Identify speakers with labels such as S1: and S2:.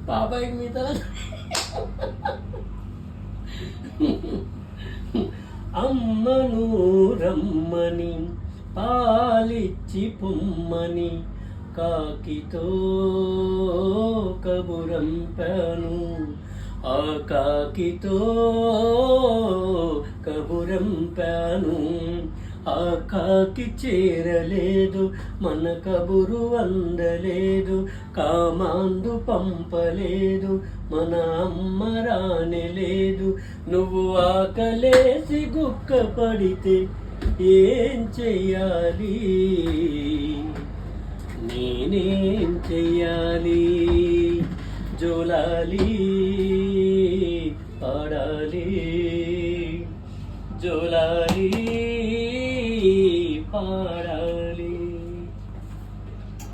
S1: పాపాయికి మీ తల అమ్మను రమ్మని పాలిచ్చి పొమ్మని కాకితో కబురంపాను, ఆ కాకితో కబురంపాను. ఆ కాకి చేరలేదు, మన కబురు అందలేదు, కామాందు పంపలేదు, మన అమ్మ రానేలేదు. నువ్వు ఆకలేసి గుక్క పడితే ఏం చెయ్యాలి, నేనేం చెయ్యాలి జోలాలి.